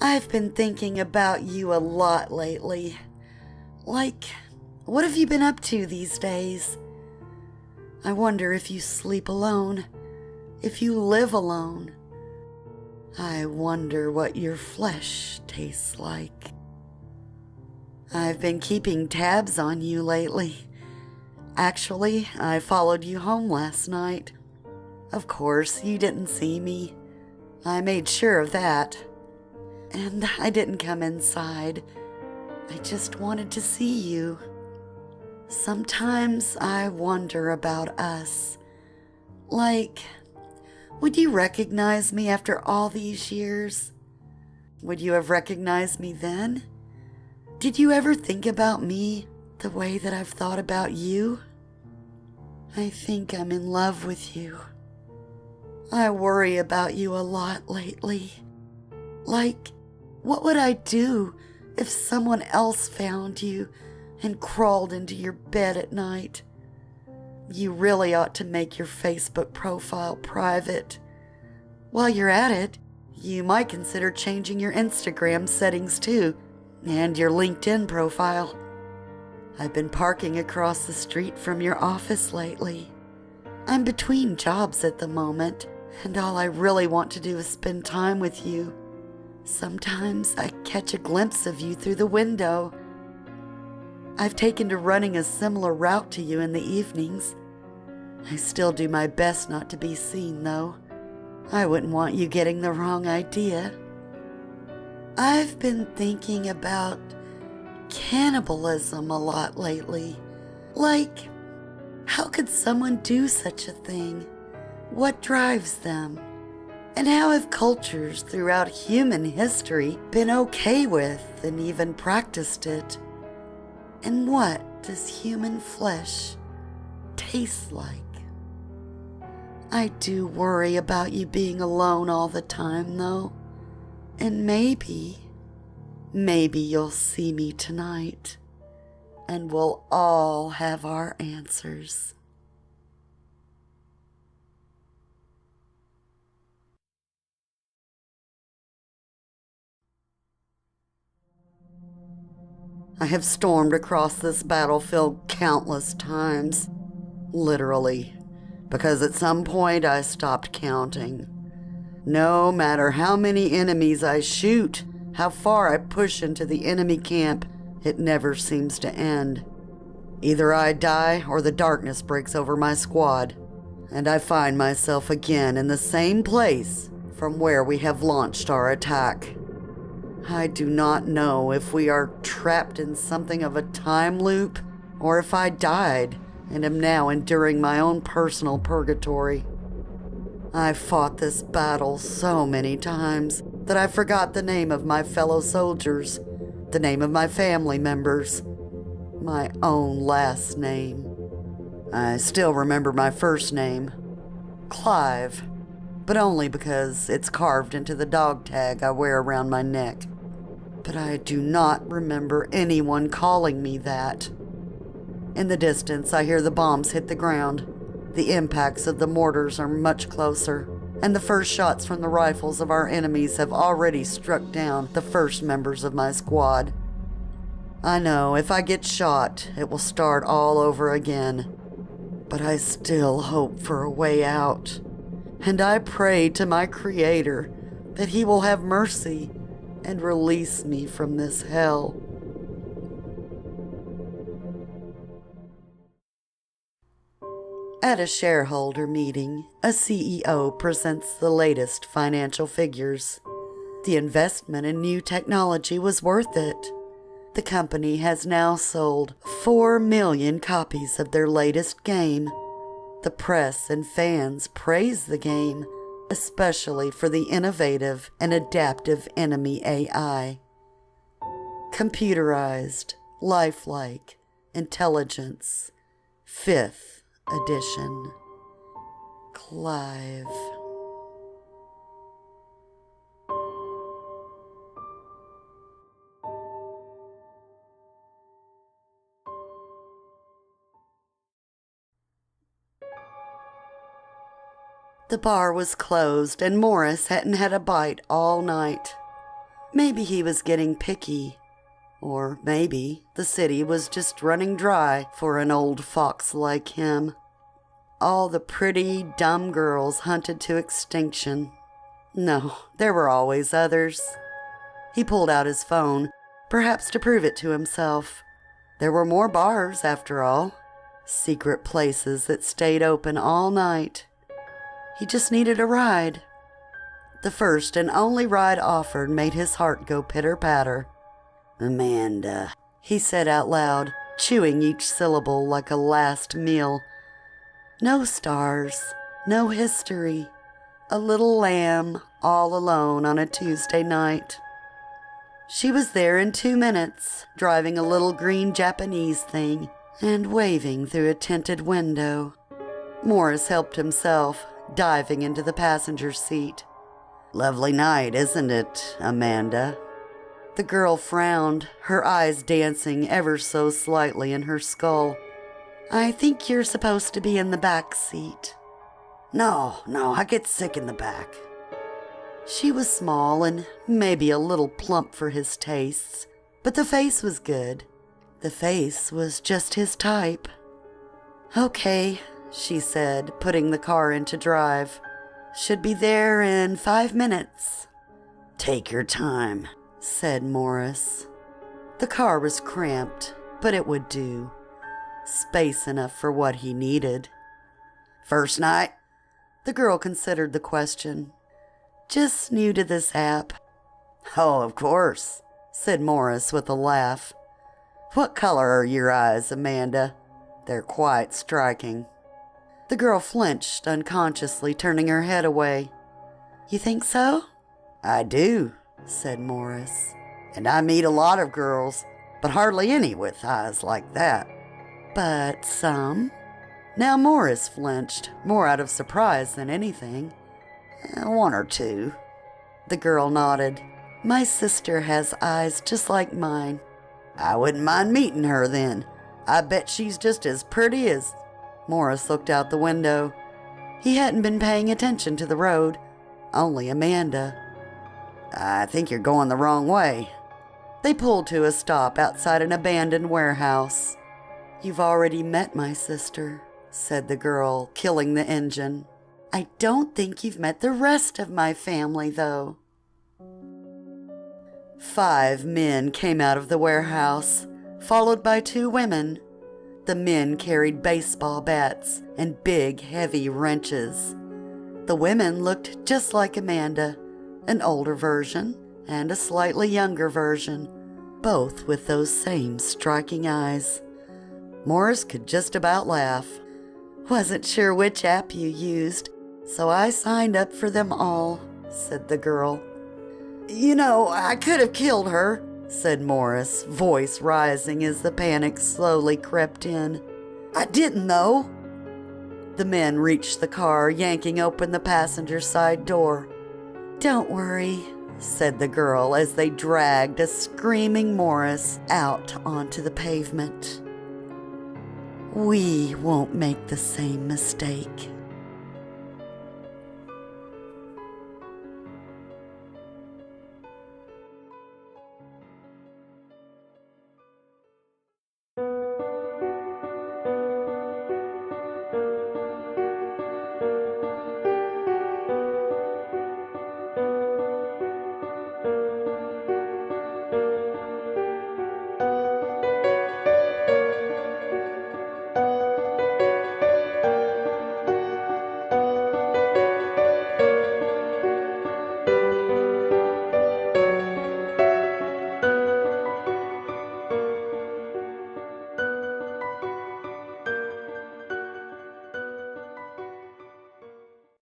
I've been thinking about you a lot lately. Like, what have you been up to these days? I wonder if you sleep alone, if you live alone. I wonder what your flesh tastes like. I've been keeping tabs on you lately. Actually, I followed you home last night. Of course, you didn't see me. I made sure of that. And I didn't come inside. I just wanted to see you. Sometimes I wonder about us. Like, would you recognize me after all these years? Would you have recognized me then? Did you ever think about me the way that I've thought about you? I think I'm in love with you. I worry about you a lot lately. Like, what would I do if someone else found you and crawled into your bed at night? You really ought to make your Facebook profile private. While you're at it, you might consider changing your Instagram settings too, and your LinkedIn profile. I've been parking across the street from your office lately. I'm between jobs at the moment, and all I really want to do is spend time with you. Sometimes I catch a glimpse of you through the window. I've taken to running a similar route to you in the evenings. I still do my best not to be seen, though. I wouldn't want you getting the wrong idea. I've been thinking about cannibalism a lot lately. Like, how could someone do such a thing? What drives them? And how have cultures throughout human history been okay with and even practiced it? And what does human flesh taste like? I do worry about you being alone all the time, though. And maybe you'll see me tonight, and we'll all have our answers. I have stormed across this battlefield countless times, literally, because at some point I stopped counting. No matter how many enemies I shoot, how far I push into the enemy camp, it never seems to end. Either I die or the darkness breaks over my squad, and I find myself again in the same place from where we have launched our attack. I do not know if we are trapped in something of a time loop, or if I died and am now enduring my own personal purgatory. I fought this battle so many times that I forgot the name of my fellow soldiers, the name of my family members, my own last name. I still remember my first name, Clive, but only because it's carved into the dog tag I wear around my neck. But I do not remember anyone calling me that. In the distance, I hear the bombs hit the ground. The impacts of the mortars are much closer, and the first shots from the rifles of our enemies have already struck down the first members of my squad. I know if I get shot, it will start all over again. But I still hope for a way out. And I pray to my Creator that He will have mercy and release me from this hell. At a shareholder meeting, a CEO presents the latest financial figures. The investment in new technology was worth it. The company has now sold 4 million copies of their latest game. The press and fans praise the game, especially for the innovative and adaptive enemy AI. Computerized, lifelike, intelligence, 5th edition. Clive. The bar was closed and Morris hadn't had a bite all night. Maybe he was getting picky. Or maybe the city was just running dry for an old fox like him. All the pretty, dumb girls hunted to extinction. No, there were always others. He pulled out his phone, perhaps to prove it to himself. There were more bars, after all. Secret places that stayed open all night. He just needed a ride. The first and only ride offered made his heart go pitter-patter. "Amanda," he said out loud, chewing each syllable like a last meal. No stars, no history. A little lamb, all alone on a Tuesday night. She was there in 2 minutes, driving a little green Japanese thing and waving through a tinted window. Morris helped himself, diving into the passenger seat. "Lovely night, isn't it, Amanda?" The girl frowned, her eyes dancing ever so slightly in her skull. "I think you're supposed to be in the back seat." No, I get sick in the back." She was small and maybe a little plump for his tastes, but the face was good. The face was just his type. "Okay," she said, putting the car into drive. "Should be there in 5 minutes." "Take your time," said Morris. The car was cramped, but it would do. Space enough for what he needed. "First night?" The girl considered the question. "Just new to this app." "Oh, of course," said Morris with a laugh. "What color are your eyes, Amanda? They're quite striking." The girl flinched unconsciously, turning her head away. "You think so?" "I do," said Morris. "And I meet a lot of girls, but hardly any with eyes like that." "But some?" Now Morris flinched, more out of surprise than anything. "One or two." The girl nodded. "My sister has eyes just like mine." "I wouldn't mind meeting her then. I bet she's just as pretty as—" Morris looked out the window. He hadn't been paying attention to the road, only Amanda. "I think you're going the wrong way." They pulled to a stop outside an abandoned warehouse. "You've already met my sister," said the girl, killing the engine. "I don't think you've met the rest of my family, though." 5 men came out of the warehouse, followed by 2 women. The men carried baseball bats and big, heavy wrenches. The women looked just like Amanda, an older version and a slightly younger version, both with those same striking eyes. Morris could just about laugh. "Wasn't sure which app you used, so I signed up for them all," said the girl. "You know, I could have killed her," said Morris, voice rising as the panic slowly crept in. "I didn't, though." The men reached the car, yanking open the passenger side door. "Don't worry," said the girl as they dragged a screaming Morris out onto the pavement. "We won't make the same mistake."